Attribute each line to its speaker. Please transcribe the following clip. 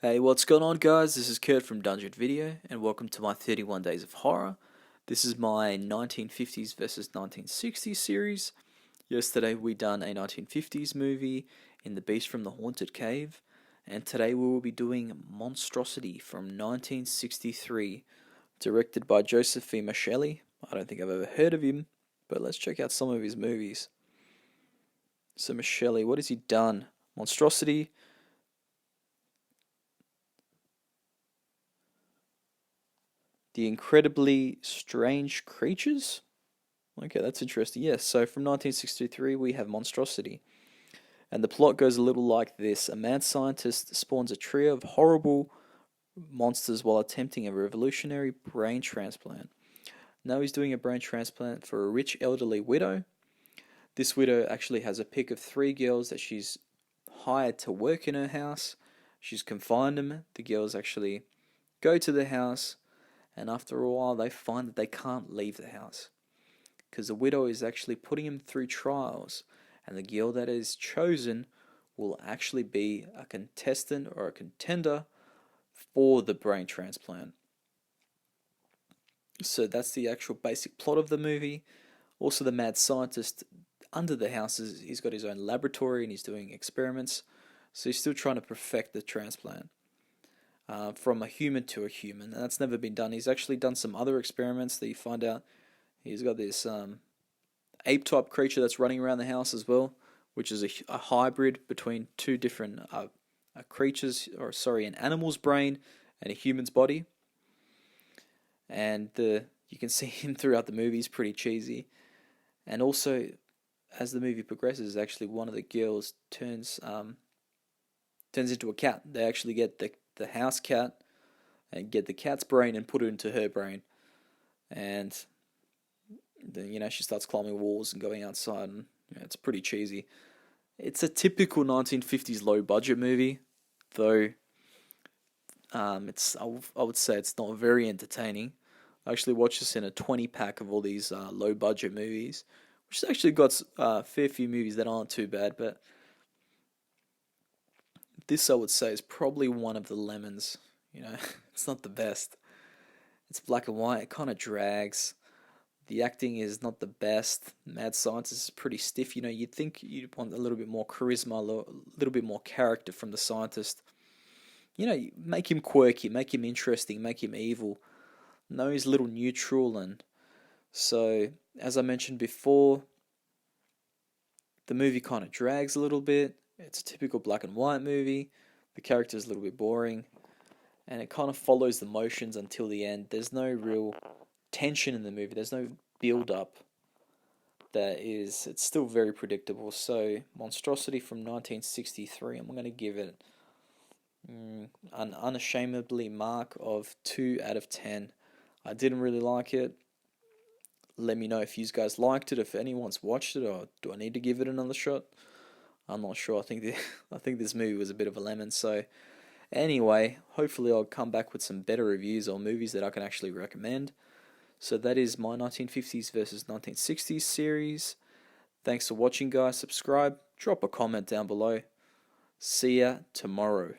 Speaker 1: Hey, what's going on, guys? This is Kurt from Dungeon Video, and welcome to my 31 Days of Horror. This is my 1950s versus 1960s series. Yesterday we done a 1950s movie in The Beast from the Haunted Cave, and today we will be doing Monstrosity from 1963, directed by Josephine Shelley. I don't think I've ever heard of him, but let's check out some of his movies. So Shelley, what has he done? Monstrosity, The Incredibly Strange Creatures? Okay, that's interesting. Yes, so from 1963 we have Monstrosity. And the plot goes a little like this. A mad scientist spawns a trio of horrible monsters while attempting a revolutionary brain transplant. Now he's doing a brain transplant for a rich elderly widow. This widow actually has a pick of three girls that she's hired to work in her house. She's confined them. The girls actually go to the house, and after a while they find that they can't leave the house because the widow is actually putting him through trials, and the girl that is chosen will actually be a contestant or a contender for the brain transplant. So that's the actual basic plot of the movie. Also, the mad scientist under the house he's got his own laboratory and he's doing experiments. So he's still trying to perfect the transplant from a human to a human, and that's never been done. He's actually done some other experiments that you find out. He's got this ape-type creature that's running around the house as well, which is a hybrid between two different creatures, or sorry, an animal's brain and a human's body. And you can see him throughout the movie. He's pretty cheesy. And also, as the movie progresses, actually one of the girls turns into a cat. They actually get the house cat and get the cat's brain and put it into her brain. And then, she starts climbing walls and going outside, and it's pretty cheesy. It's a typical 1950s low budget movie, though. I would say it's not very entertaining. I actually watched this in a 20 pack of all these low budget movies, which has actually got a fair few movies that aren't too bad, but this I would say is probably one of the lemons. It's not the best. It's black and white. It kind of drags. The acting is not the best. Mad Scientist is pretty stiff. You'd think you'd want a little bit more charisma, a little bit more character from the scientist. Make him quirky, make him interesting, make him evil. No, he's a little neutral, and so, as I mentioned before, the movie kind of drags a little bit. It's a typical black and white movie. The character is a little bit boring, and it kind of follows the motions until the end. There's no real tension in the movie. There's no build up. It's still very predictable. So Monstrosity from 1963, I'm going to give it an unashamedly mark of 2 out of 10. I didn't really like it. Let me know if you guys liked it, if anyone's watched it, or do I need to give it another shot? I'm not sure. I think this movie was a bit of a lemon. So anyway, hopefully I'll come back with some better reviews or movies that I can actually recommend. So that is my 1950s versus 1960s series. Thanks for watching, guys. Subscribe, drop a comment down below. See ya tomorrow.